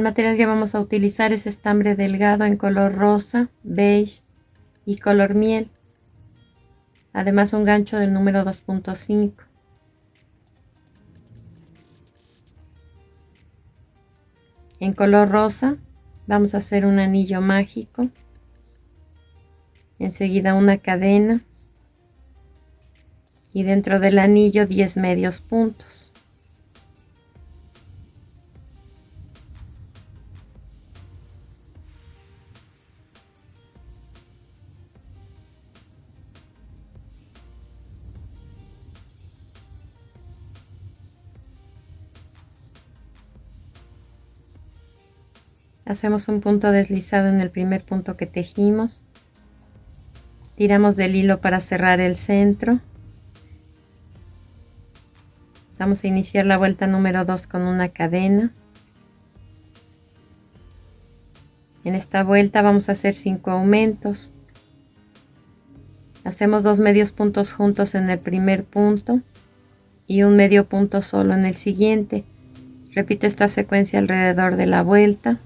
material que vamos a utilizar es estambre delgado en color rosa, beige y color miel. Además un gancho del número 2.5. En color rosa vamos a hacer un anillo mágico. Enseguida una cadena. Y dentro del anillo 10 medios puntos. Hacemos un punto deslizado en el primer punto que tejimos. Tiramos del hilo para cerrar el centro. Vamos a iniciar la vuelta número 2 con una cadena. En esta vuelta vamos a hacer 5 aumentos. Hacemos 2 medios puntos juntos en el primer punto y un medio punto solo en el siguiente. Repito esta secuencia alrededor de la vuelta.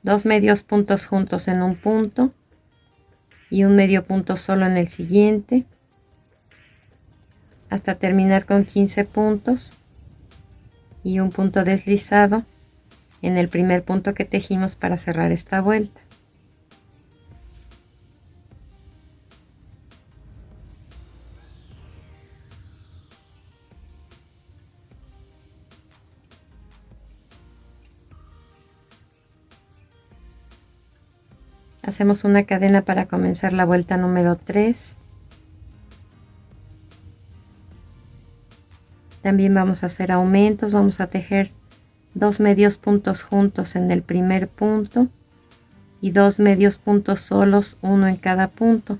Dos medios puntos juntos en un punto y un medio punto solo en el siguiente, hasta terminar con 15 puntos y un punto deslizado en el primer punto que tejimos para cerrar esta vuelta. Hacemos una cadena para comenzar la vuelta número 3. También vamos a hacer aumentos, vamos a tejer 2 medios puntos juntos en el primer punto y 2 medios puntos solos, uno en cada punto.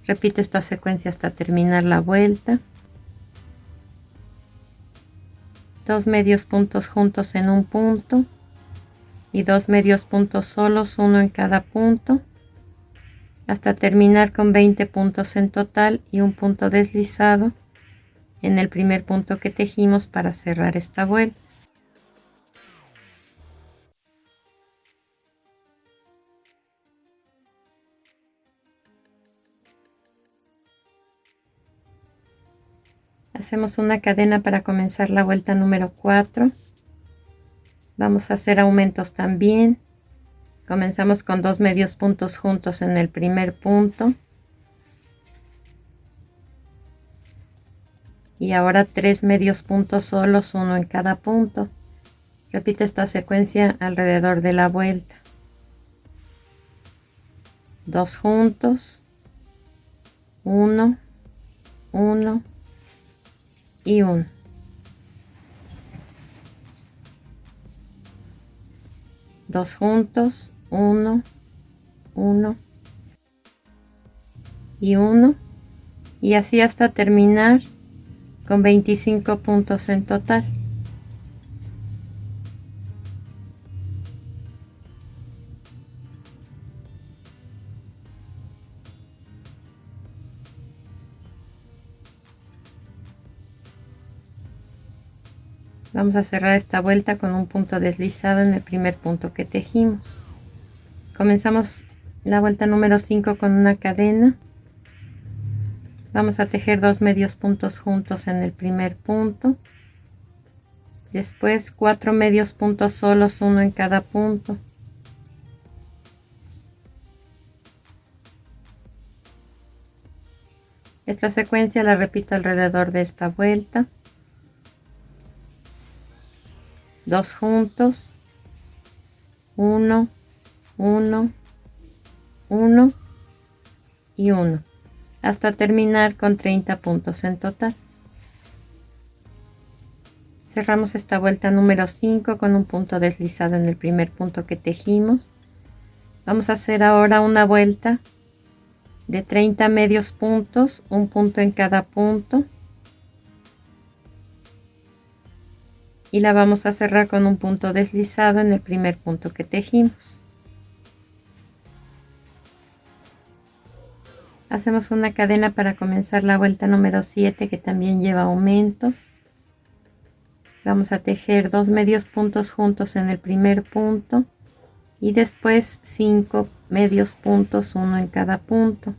Repite esta secuencia hasta terminar la vuelta. 2 medios puntos juntos en un punto y 2 medios puntos solos, uno en cada punto, hasta terminar con 20 puntos en total y un punto deslizado en el primer punto que tejimos para cerrar esta vuelta. Hacemos una cadena para comenzar la vuelta número 4. Vamos a hacer aumentos también. Comenzamos con 2 medios puntos juntos en el primer punto. Y ahora 3 medios puntos solos, uno en cada punto. Repito esta secuencia alrededor de la vuelta. 2 juntos, 1, 1 y 1. Dos juntos, 1, 1 y 1, y así hasta terminar con 25 puntos en total. Vamos a cerrar esta vuelta con un punto deslizado en el primer punto que tejimos. Comenzamos la vuelta número 5 con una cadena. Vamos a tejer 2 medios puntos juntos en el primer punto. Después 4 medios puntos solos, uno en cada punto. Esta secuencia la repito alrededor de esta vuelta. 2 juntos, 1, 1, 1 y 1, hasta terminar con 30 puntos en total. Cerramos esta vuelta número 5 con un punto deslizado en el primer punto que tejimos. Vamos a hacer ahora una vuelta de 30 medios puntos, un punto en cada punto. Y la vamos a cerrar con un punto deslizado en el primer punto que tejimos. Hacemos una cadena para comenzar la vuelta número 7, que también lleva aumentos. Vamos a tejer 2 medios puntos juntos en el primer punto y después 5 medios puntos, uno en cada punto.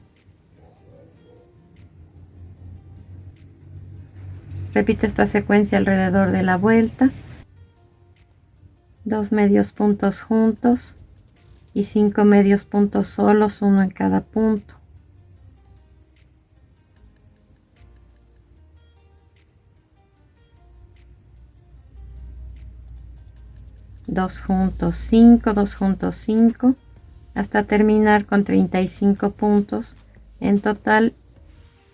Repito esta secuencia alrededor de la vuelta. 2 medios puntos juntos y 5 medios puntos solos, uno en cada punto. Dos juntos 5, 2 juntos 5, hasta terminar con 35 puntos en total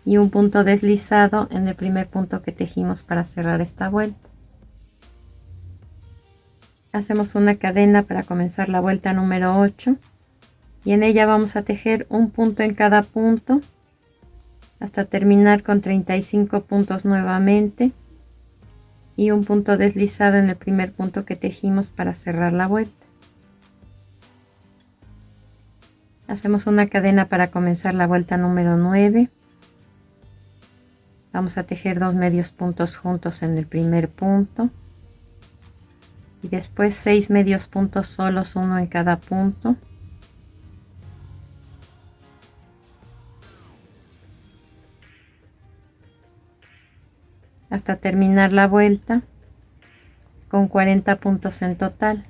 y un punto deslizado en el primer punto que tejimos para cerrar esta vuelta. Hacemos una cadena para comenzar la vuelta número 8 y en ella vamos a tejer un punto en cada punto hasta terminar con 35 puntos nuevamente y un punto deslizado en el primer punto que tejimos para cerrar la vuelta. Hacemos una cadena para comenzar la vuelta número 9. Vamos a tejer 2 medios puntos juntos en el primer punto y después 6 medios puntos solos, uno en cada punto. Hasta terminar la vuelta con 40 puntos en total.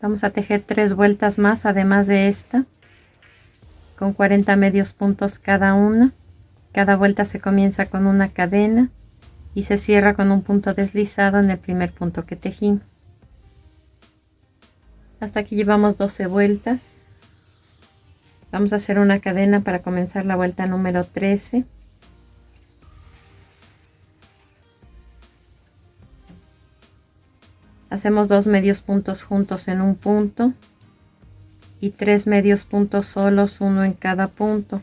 Vamos a tejer 3 vueltas más además de esta con 40 medios puntos cada una. Cada vuelta se comienza con una cadena y se cierra con un punto deslizado en el primer punto que tejimos. Hasta aquí llevamos 12 vueltas. Vamos a hacer una cadena para comenzar la vuelta número 13. Hacemos 2 medios puntos juntos en un punto y 3 medios puntos solos, uno en cada punto.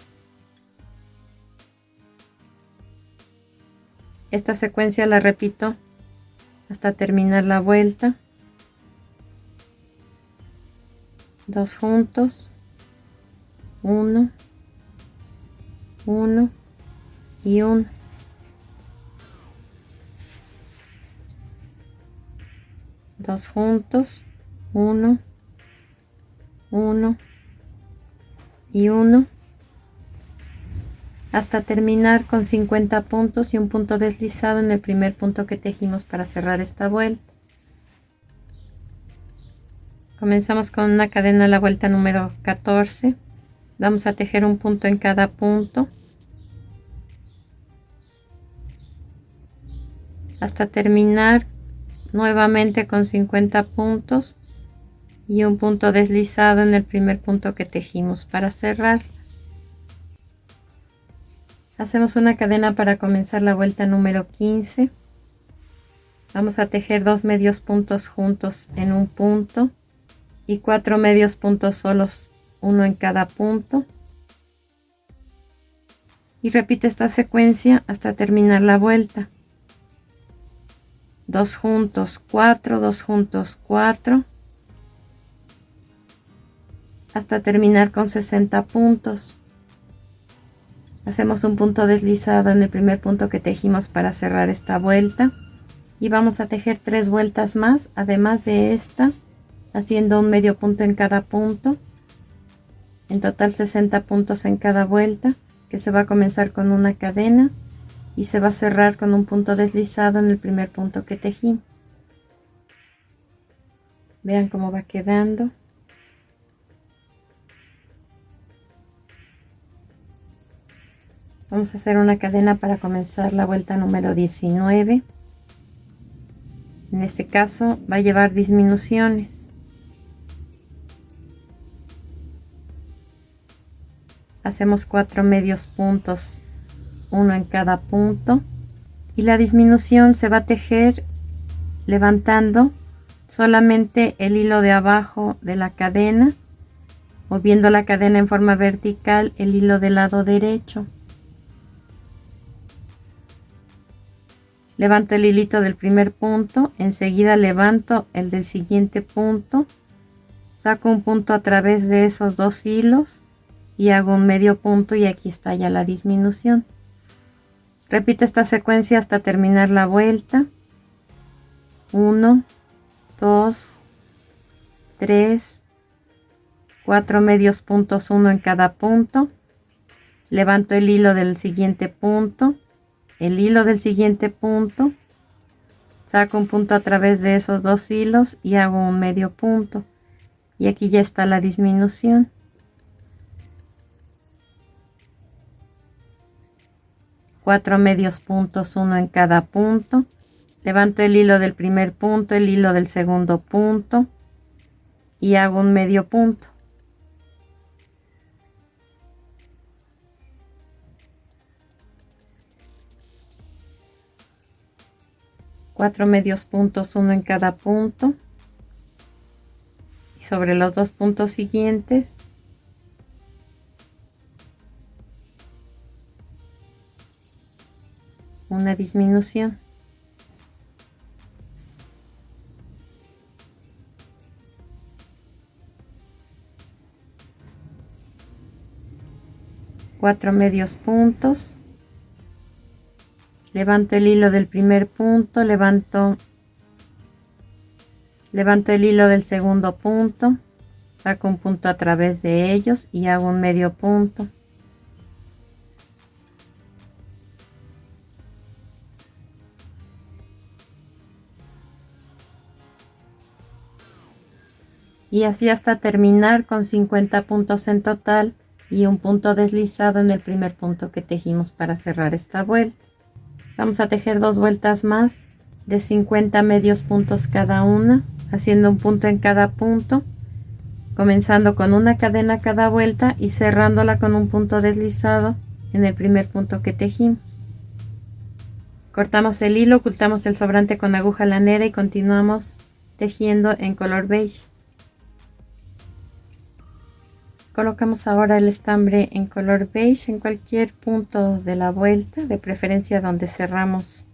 Esta secuencia la repito hasta terminar la vuelta. 2 juntos, 1, 1 y 1. Dos juntos, 1, 1 y 1, hasta terminar con 50 puntos y un punto deslizado en el primer punto que tejimos para cerrar esta vuelta. Comenzamos con una cadena a la vuelta número 14. Vamos a tejer un punto en cada punto hasta terminar nuevamente con 50 puntos y un punto deslizado en el primer punto que tejimos para cerrar. Hacemos una cadena para comenzar la vuelta número 15. Vamos a tejer 2 medios puntos juntos en un punto y 4 medios puntos solos, uno en cada punto. Y repito esta secuencia hasta terminar la vuelta. 2 juntos 4, 2 juntos 4, hasta terminar con 60 puntos. Hacemos un punto deslizado en el primer punto que tejimos para cerrar esta vuelta y vamos a tejer 3 vueltas más además de esta, haciendo un medio punto en cada punto. En total 60 puntos en cada vuelta, que se va a comenzar con una cadena y se va a cerrar con un punto deslizado en el primer punto que tejimos. Vean cómo va quedando. Vamos a hacer una cadena para comenzar la vuelta número 19. En este caso va a llevar disminuciones. Hacemos 4 medios puntos, uno en cada punto, y la disminución se va a tejer levantando solamente el hilo de abajo de la cadena, moviendo la cadena en forma vertical, el hilo del lado derecho. Levanto el hilito del primer punto, enseguida levanto el del siguiente punto, saco un punto a través de esos 2 hilos y hago un medio punto, y aquí está ya la disminución. Repito esta secuencia hasta terminar la vuelta. 1, 2, 3, 4 medios puntos, uno en cada punto. Levanto el hilo del siguiente punto, el hilo del siguiente punto, saco un punto a través de esos dos hilos y hago un medio punto. Y aquí ya está la disminución. Cuatro medios puntos, uno en cada punto. Levanto el hilo del primer punto, el hilo del segundo punto y hago un medio punto. Cuatro medios puntos, uno en cada punto. Y sobre los dos puntos siguientes una disminución. Cuatro medios puntos. Levanto el hilo del primer punto, levanto el hilo del segundo punto, saco un punto a través de ellos y hago un medio punto. Y así hasta terminar con 50 puntos en total y un punto deslizado en el primer punto que tejimos para cerrar esta vuelta. Vamos a tejer dos vueltas más de 50 medios puntos cada una, haciendo un punto en cada punto, comenzando con una cadena cada vuelta y cerrándola con un punto deslizado en el primer punto que tejimos. Cortamos el hilo, ocultamos el sobrante con aguja lanera y continuamos tejiendo en color beige. Colocamos ahora el estambre en color beige en cualquier punto de la vuelta, de preferencia donde cerramos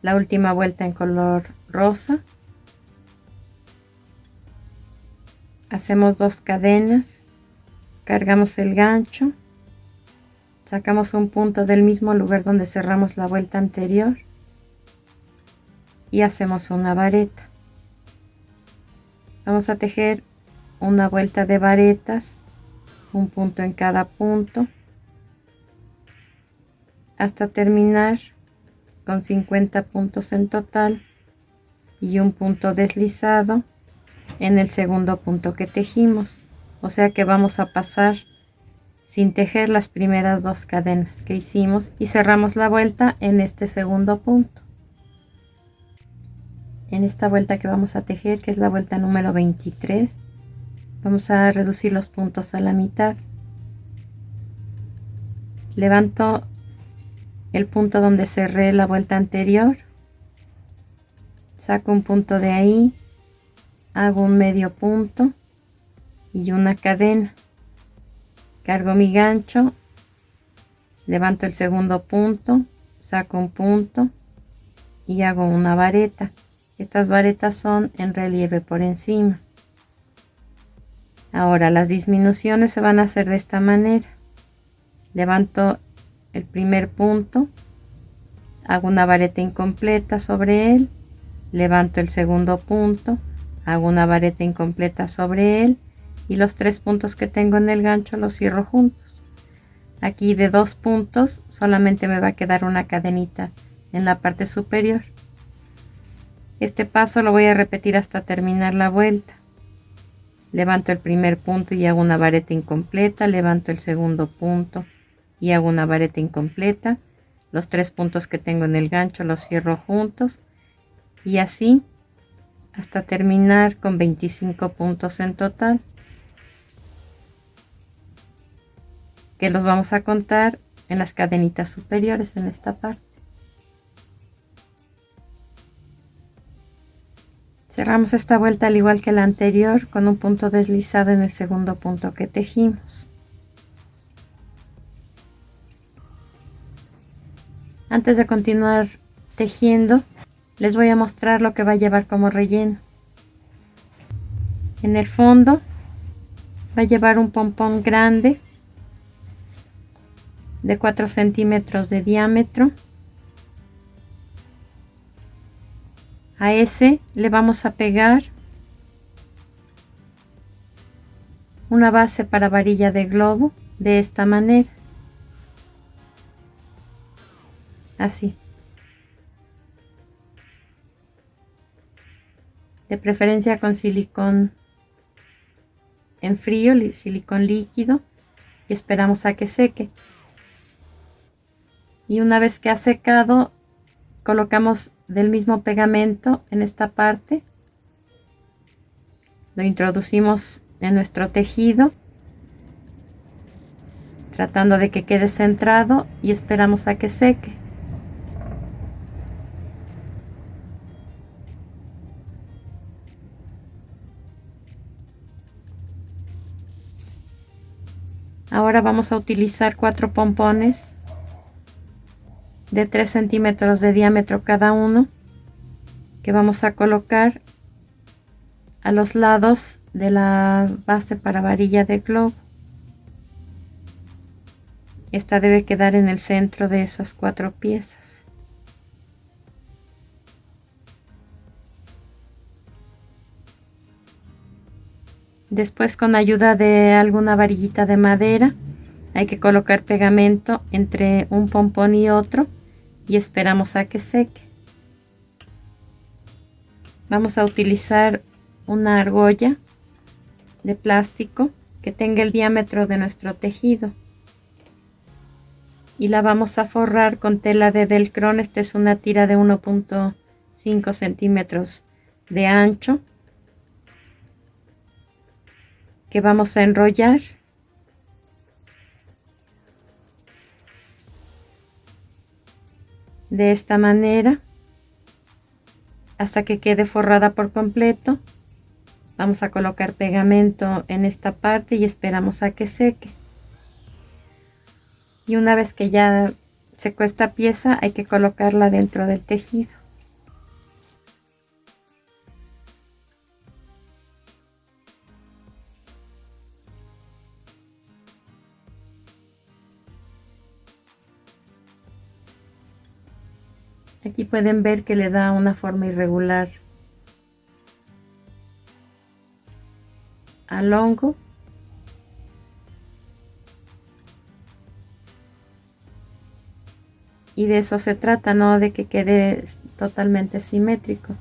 la última vuelta en color rosa. Hacemos dos cadenas, cargamos el gancho, sacamos un punto del mismo lugar donde cerramos la vuelta anterior y hacemos una vareta. Vamos a tejer una vuelta de varetas, un punto en cada punto, hasta terminar con 50 puntos en total y un punto deslizado en el segundo punto que tejimos. O sea que vamos a pasar sin tejer las primeras dos cadenas que hicimos y cerramos la vuelta en este segundo punto. En esta vuelta que vamos a tejer, que es la vuelta número 23, vamos a reducir los puntos a la mitad. Levanto el punto donde cerré la vuelta anterior, saco un punto de ahí, hago un medio punto y una cadena, cargo mi gancho, levanto el segundo punto, saco un punto y hago una vareta. Estas varetas son en relieve por encima. Ahora las disminuciones se van a hacer de esta manera. Levanto el primer punto, hago una vareta incompleta sobre él, levanto el segundo punto, hago una vareta incompleta sobre él y los tres puntos que tengo en el gancho los cierro juntos. Aquí de dos puntos solamente me va a quedar una cadenita en la parte superior. Este paso lo voy a repetir hasta terminar la vuelta. Levanto el primer punto y hago una vareta incompleta, levanto el segundo punto y hago una vareta incompleta, los tres puntos que tengo en el gancho los cierro juntos y así hasta terminar con 25 puntos en total, que los vamos a contar en las cadenitas superiores en esta parte. Cerramos esta vuelta al igual que la anterior con un punto deslizado en el segundo punto que tejimos. Antes de continuar tejiendo, les voy a mostrar lo que va a llevar como relleno. En el fondo va a llevar un pompón grande de 4 centímetros de diámetro. A ese le vamos a pegar una base para varilla de globo de esta manera, así, de preferencia con silicón en frío, silicón líquido, y esperamos a que seque. Y una vez que ha secado, colocamos del mismo pegamento en esta parte, lo introducimos en nuestro tejido, tratando de que quede centrado, y esperamos a que seque. Ahora vamos a utilizar 4 pompones de 3 centímetros de diámetro cada uno, que vamos a colocar a los lados de la base para varilla de globo. Esta debe quedar en el centro de esas 4 piezas. Después, con ayuda de alguna varillita de madera, hay que colocar pegamento entre un pompón y otro y esperamos a que seque. Vamos a utilizar una argolla de plástico que tenga el diámetro de nuestro tejido y la vamos a forrar con tela de Delcron. Esta es una tira de 1.5 centímetros de ancho, que vamos a enrollar de esta manera hasta que quede forrada por completo. Vamos a colocar pegamento en esta parte y esperamos a que seque. Y una vez que ya secó esta pieza, hay que colocarla dentro del tejido. Aquí pueden ver que le da una forma irregular al hongo. Y de eso se trata, no de que quede totalmente simétrico.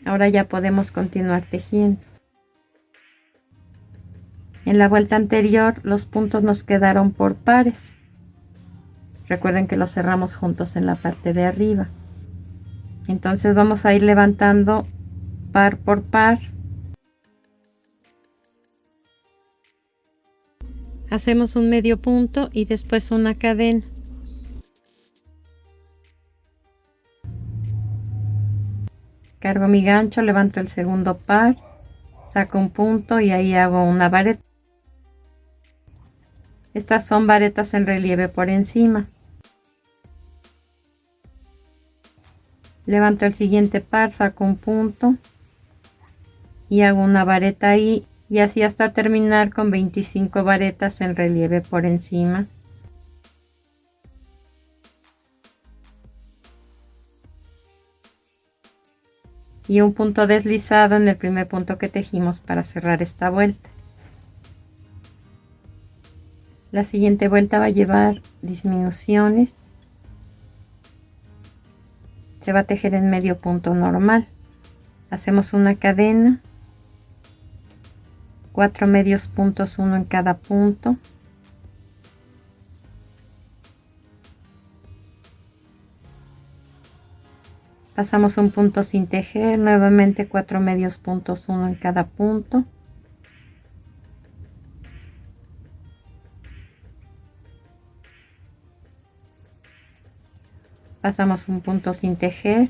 Ahora ya podemos continuar tejiendo. En la vuelta anterior los puntos nos quedaron por pares. Recuerden que los cerramos juntos en la parte de arriba. Entonces vamos a ir levantando par por par. Hacemos un medio punto y después una cadena. Cargo mi gancho, levanto el segundo par, saco un punto y ahí hago una vareta. Estas son varetas en relieve por encima. Levanto el siguiente par, saco un punto y hago una vareta ahí, y así hasta terminar con 25 varetas en relieve por encima. Y un punto deslizado en el primer punto que tejimos para cerrar esta vuelta. La siguiente vuelta va a llevar disminuciones. Se va a tejer en medio punto normal. Hacemos una cadena, 4 medios puntos, uno en cada punto. Pasamos un punto sin tejer, nuevamente 4 medios puntos, uno en cada punto. Pasamos un punto sin tejer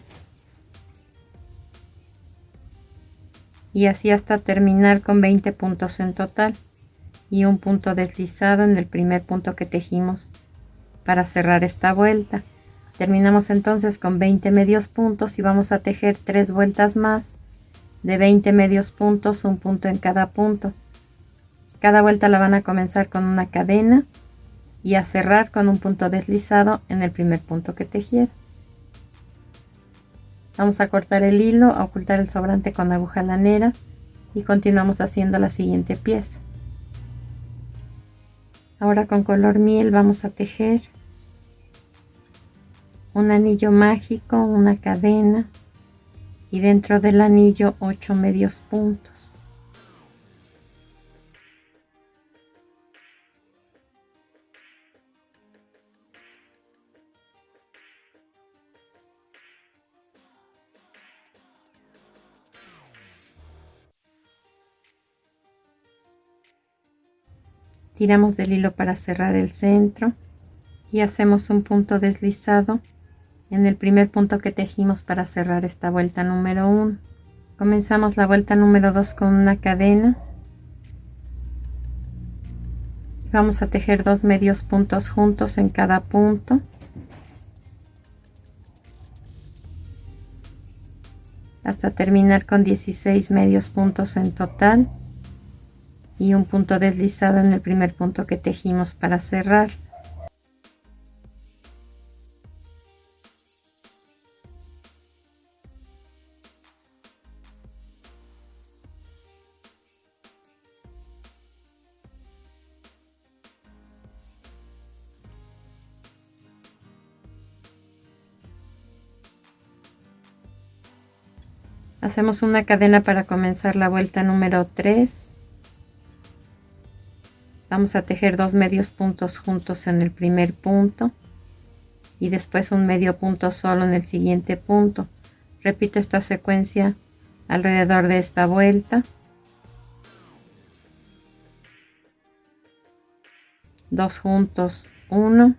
y así hasta terminar con 20 puntos en total y un punto deslizado en el primer punto que tejimos para cerrar esta vuelta. Terminamos entonces con 20 medios puntos y vamos a tejer 3 vueltas más de 20 medios puntos, un punto en cada punto. Cada vuelta la van a comenzar con una cadena y a cerrar con un punto deslizado en el primer punto que tejieron. Vamos a cortar el hilo, a ocultar el sobrante con aguja lanera y continuamos haciendo la siguiente pieza. Ahora con color miel vamos a tejer un anillo mágico, una cadena y dentro del anillo 8 medios puntos. Tiramos del hilo para cerrar el centro y hacemos un punto deslizado en el primer punto que tejimos para cerrar esta vuelta número 1. Comenzamos la vuelta número 2 con una cadena. Vamos a tejer 2 medios puntos juntos en cada punto. Hasta terminar con 16 medios puntos en total y un punto deslizado en el primer punto que tejimos para cerrar. Hacemos una cadena para comenzar la vuelta número 3. Vamos a tejer 2 medios puntos juntos en el primer punto y después un medio punto solo en el siguiente punto. Repito esta secuencia alrededor de esta vuelta. 2 juntos, 1.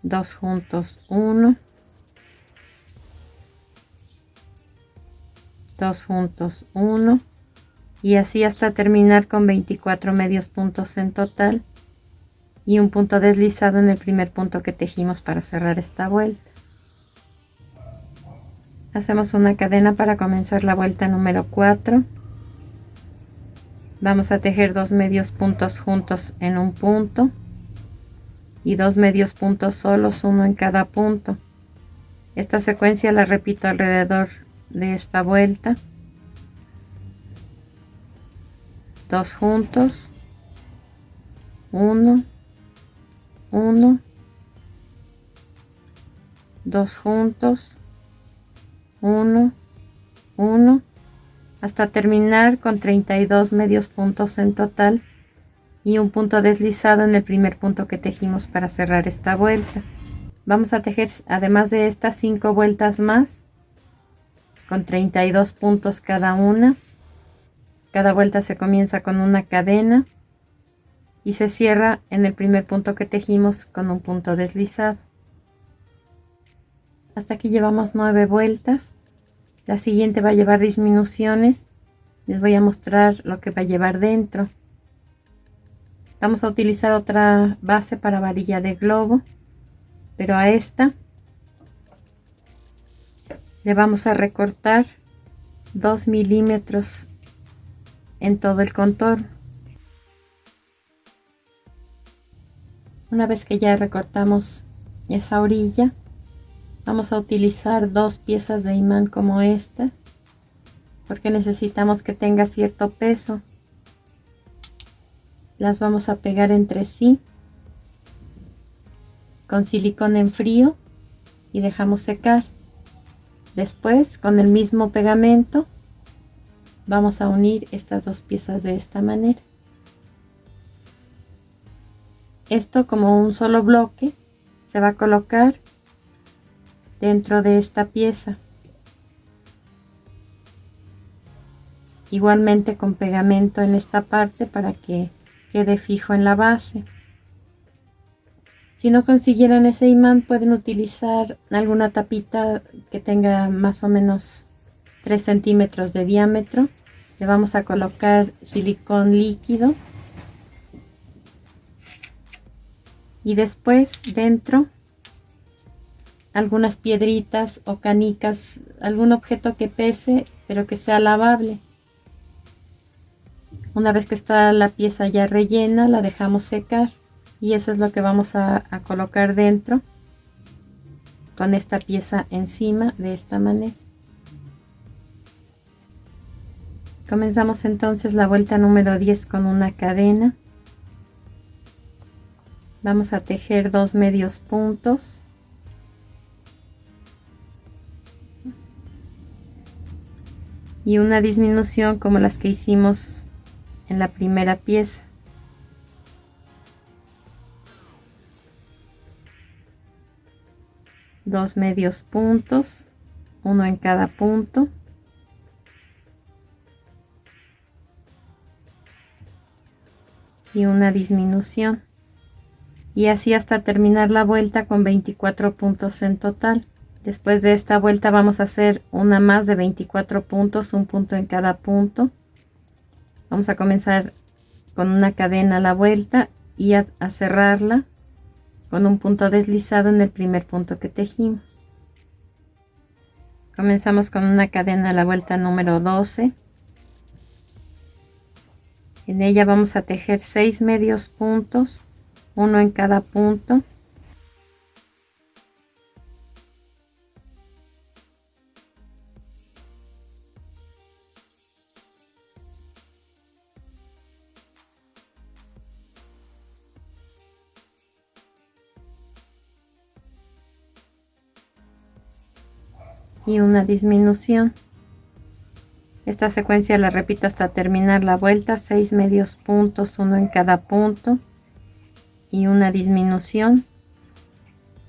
2 juntos, 1. 2 juntos, 1 y así hasta terminar con 24 medios puntos en total y un punto deslizado en el primer punto que tejimos para cerrar esta vuelta. Hacemos una cadena para comenzar la vuelta número 4. Vamos a tejer 2 medios puntos juntos en un punto y 2 medios puntos solos, uno en cada punto. Esta secuencia la repito alrededor de esta vuelta. 2 juntos, 1, 1, 2 juntos, 1, 1, hasta terminar con 32 medios puntos en total y un punto deslizado en el primer punto que tejimos para cerrar esta vuelta. Vamos a tejer además de estas 5 vueltas más con 32 puntos cada una. Cada vuelta se comienza con una cadena y se cierra en el primer punto que tejimos con un punto deslizado. Hasta aquí llevamos 9 vueltas. La siguiente va a llevar disminuciones. Les voy a mostrar lo que va a llevar dentro. Vamos a utilizar otra base para varilla de globo, pero a esta le vamos a recortar 2 milímetros en todo el contorno. Una vez que ya recortamos esa orilla, vamos a utilizar 2 piezas de imán como esta, porque necesitamos que tenga cierto peso. Las vamos a pegar entre sí con silicona en frío y dejamos secar. Después, con el mismo pegamento, vamos a unir estas 2 piezas de esta manera. Esto, como un solo bloque, se va a colocar dentro de esta pieza, igualmente con pegamento en esta parte para que quede fijo en la base. Si no consiguieran ese imán, pueden utilizar alguna tapita que tenga más o menos 3 centímetros de diámetro. Le vamos a colocar silicón líquido y después dentro algunas piedritas o canicas, algún objeto que pese pero que sea lavable. Una vez que está la pieza ya rellena, la dejamos secar. y eso es lo que vamos a colocar dentro con esta pieza encima de esta manera. Comenzamos entonces la vuelta número 10 con una cadena. Vamos a tejer 2 medios puntos y una disminución como las que hicimos en la primera pieza. Dos medios puntos, uno en cada punto. Y una disminución. Y así hasta terminar la vuelta con 24 puntos en total. Después de esta vuelta vamos a hacer una más de 24 puntos, un punto en cada punto. Vamos a comenzar con una cadena a la vuelta y a cerrarla con un punto deslizado en el primer punto que tejimos. Comenzamos con una cadena a la vuelta número 12. En ella vamos a tejer 6 medios puntos, uno en cada punto. Y una disminución. Esta secuencia la repito hasta terminar la vuelta, 6 medios puntos, uno en cada punto y una disminución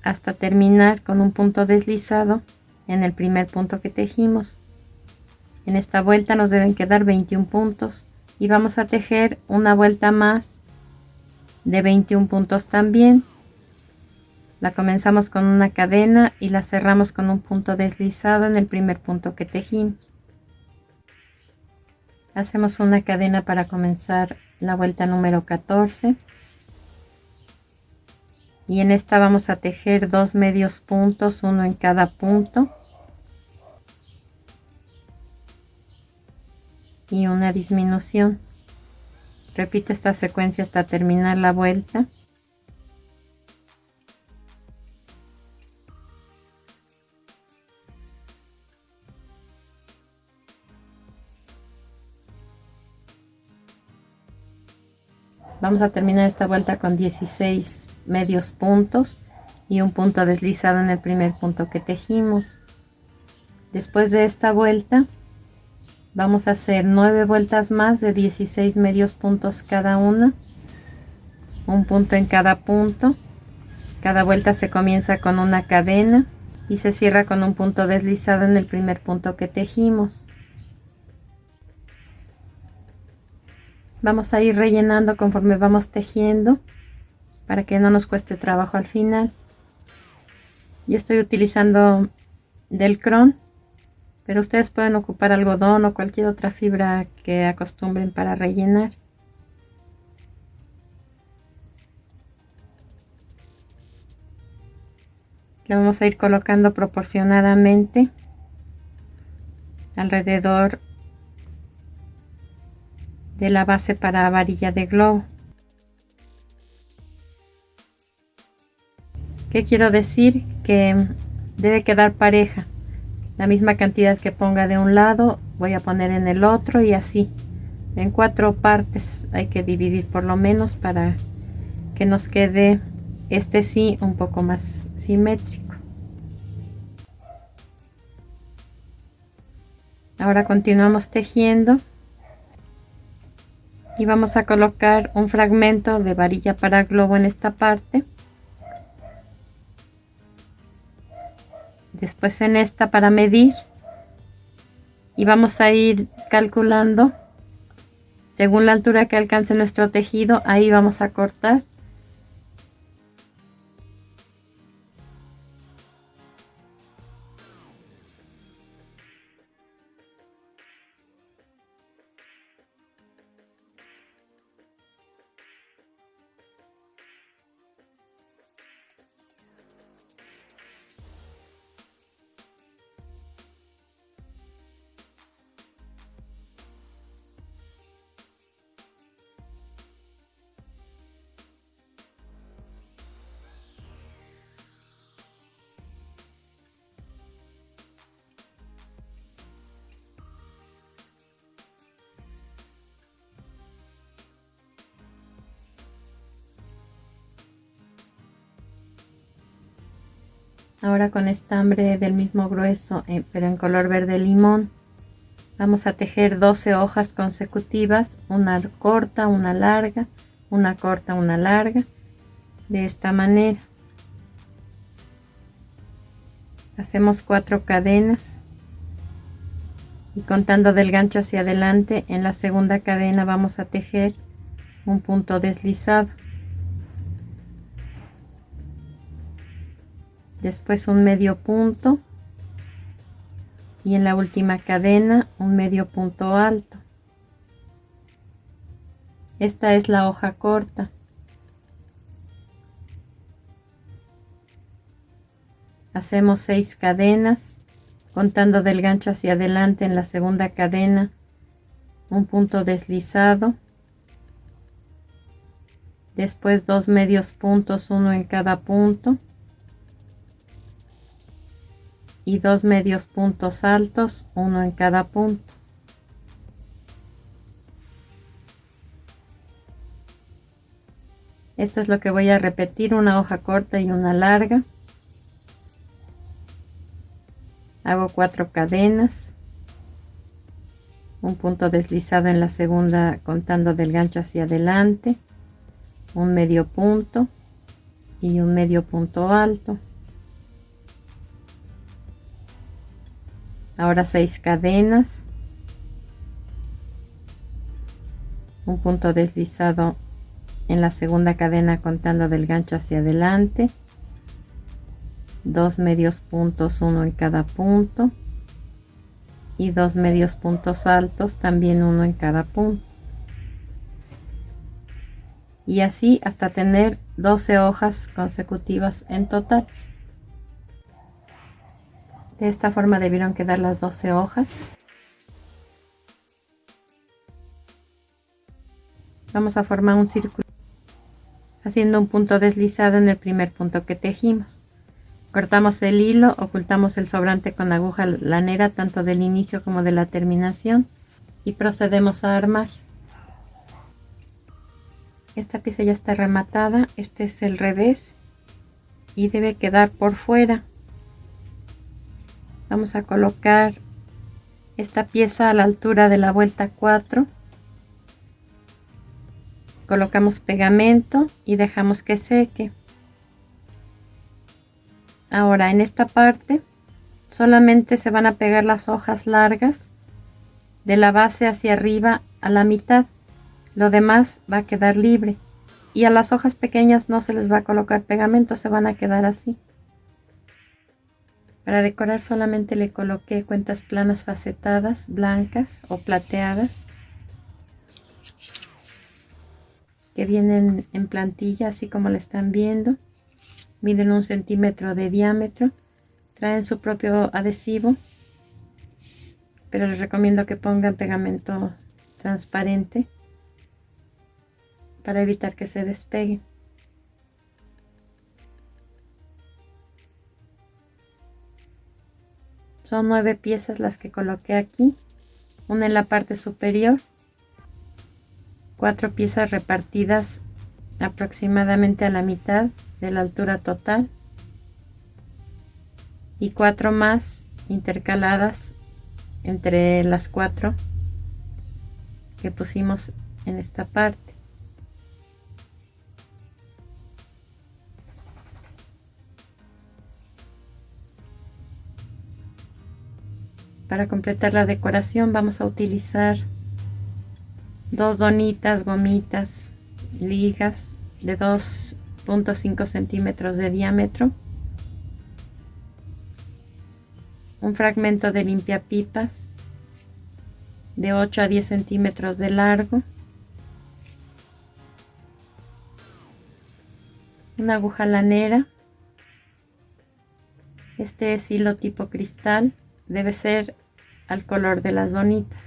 hasta terminar con un punto deslizado en el primer punto que tejimos. En esta vuelta nos deben quedar 21 puntos y vamos a tejer una vuelta más de 21 puntos también. La comenzamos con una cadena y la cerramos con un punto deslizado en el primer punto que tejimos. Hacemos una cadena para comenzar la vuelta número 14 y en esta vamos a tejer 2 medios puntos, uno en cada punto y una disminución. Repito esta secuencia hasta terminar la vuelta. Vamos a terminar esta vuelta con 16 medios puntos y un punto deslizado en el primer punto que tejimos. Después de esta vuelta vamos a hacer 9 vueltas más de 16 medios puntos cada una, un punto en cada punto. Cada vuelta se comienza con una cadena y se cierra con un punto deslizado en el primer punto que tejimos. Vamos a ir rellenando conforme vamos tejiendo para que no nos cueste trabajo al final. Yo estoy utilizando Delcron, pero ustedes pueden ocupar algodón o cualquier otra fibra que acostumbren para rellenar. Le vamos a ir colocando proporcionadamente alrededor de la base para varilla de globo. ¿Qué quiero decir? Que debe quedar pareja. La misma cantidad que ponga de un lado voy a poner en el otro y así. En 4 partes hay que dividir por lo menos para que nos quede este sí un poco más simétrico. Ahora continuamos tejiendo y vamos a colocar un fragmento de varilla para globo en esta parte. Después en esta para medir y vamos a ir calculando según la altura que alcance nuestro tejido. Ahí vamos a cortar. Ahora con estambre del mismo grueso, pero en color verde limón, vamos a tejer 12 hojas consecutivas, una corta, una larga, una corta, una larga, de esta manera. Hacemos 4 cadenas y contando del gancho hacia adelante, en la segunda cadena vamos a tejer un punto deslizado. Después un medio punto y en la última cadena un medio punto alto. Esta es la hoja corta. Hacemos 6 cadenas, contando del gancho hacia adelante, en la segunda cadena un punto deslizado, después 2 medios puntos, uno en cada punto, y 2 medios puntos altos, uno en cada punto. Esto es lo que voy a repetir, una hoja corta y una larga. Hago 4 cadenas, un punto deslizado en la segunda contando del gancho hacia adelante, un medio punto y un medio punto alto. Ahora 6 cadenas, un punto deslizado en la segunda cadena contando del gancho hacia adelante, 2 medios puntos, uno en cada punto, y 2 medios puntos altos, también uno en cada punto, y así hasta tener 12 hojas consecutivas en total. De esta forma debieron quedar las 12 hojas. Vamos a formar un círculo haciendo un punto deslizado en el primer punto que tejimos. Cortamos el hilo, ocultamos el sobrante con aguja lanera tanto del inicio como de la terminación y procedemos a armar. Esta pieza ya está rematada, este es el revés y debe quedar por fuera. Vamos a colocar esta pieza a la altura de la vuelta 4. Colocamos pegamento y dejamos que seque. Ahora en esta parte solamente se van a pegar las hojas largas de la base hacia arriba a la mitad. Lo demás va a quedar libre y a las hojas pequeñas no se les va a colocar pegamento, se van a quedar así. Para decorar solamente le coloqué cuentas planas facetadas, blancas o plateadas, que vienen en plantilla, así como la están viendo. Miden 1 centímetro de diámetro, traen su propio adhesivo, pero les recomiendo que pongan pegamento transparente para evitar que se despegue. Son 9 piezas las que coloqué aquí, una en la parte superior, 4 piezas repartidas aproximadamente a la mitad de la altura total y 4 más intercaladas entre las 4 que pusimos en esta parte. Para completar la decoración vamos a utilizar 2 donitas, gomitas, ligas de 2.5 centímetros de diámetro, un fragmento de limpiapipas de 8 a 10 centímetros de largo, una aguja lanera. Este es hilo tipo cristal, debe ser al color de las donitas.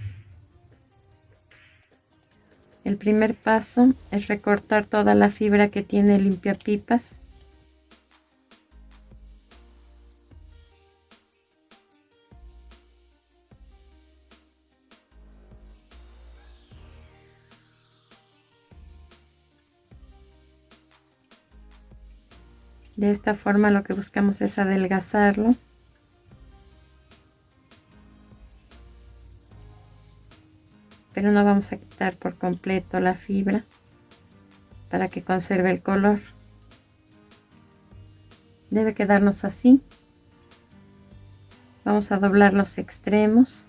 El primer paso es recortar toda la fibra que tiene el limpiapipas. De esta forma lo que buscamos es adelgazarlo. Pero no vamos a quitar por completo la fibra para que conserve el color. Debe quedarnos así. Vamos a doblar los extremos.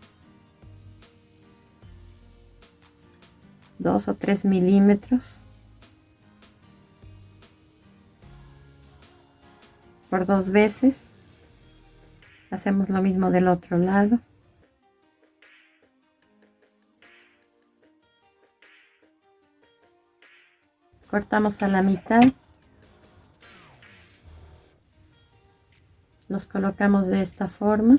2 o 3 milímetros. Por 2 veces. Hacemos lo mismo del otro lado. Cortamos a la mitad. Los colocamos de esta forma.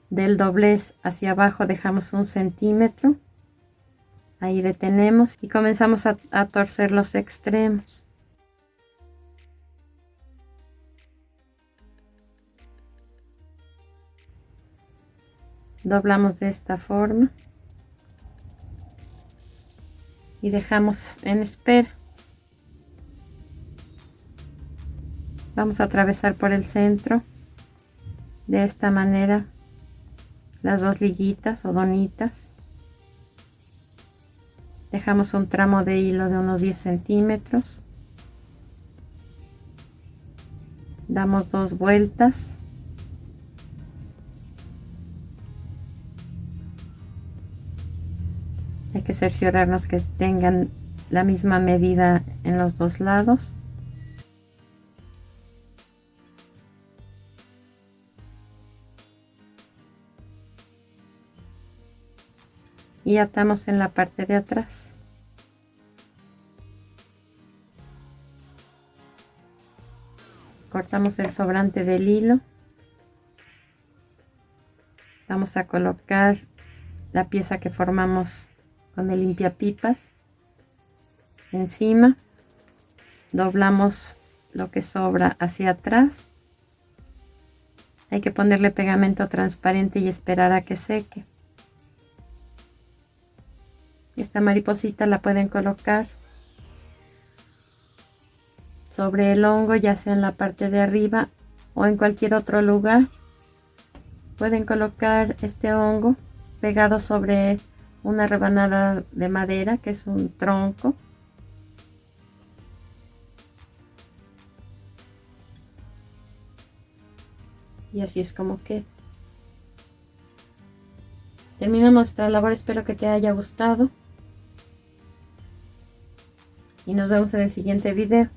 Del doblez hacia abajo dejamos 1 centímetro. Ahí detenemos y comenzamos a torcer los extremos. Doblamos de esta forma y dejamos en espera. Vamos a atravesar por el centro de esta manera las 2 liguitas o donitas. Dejamos un tramo de hilo de unos 10 centímetros. Damos 2 vueltas. Hay que cerciorarnos que tengan la misma medida en los 2 lados. Y atamos en la parte de atrás. Cortamos el sobrante del hilo. Vamos a colocar la pieza que formamos con el limpiapipas encima. Doblamos lo que sobra hacia atrás. Hay que ponerle pegamento transparente y esperar a que seque. Esta mariposita la pueden colocar sobre el hongo, ya sea en la parte de arriba o en cualquier otro lugar. Pueden colocar este hongo pegado sobre una rebanada de madera, que es un tronco. Y así es como queda. Terminamos nuestra labor, espero que te haya gustado. Y nos vemos en el siguiente video.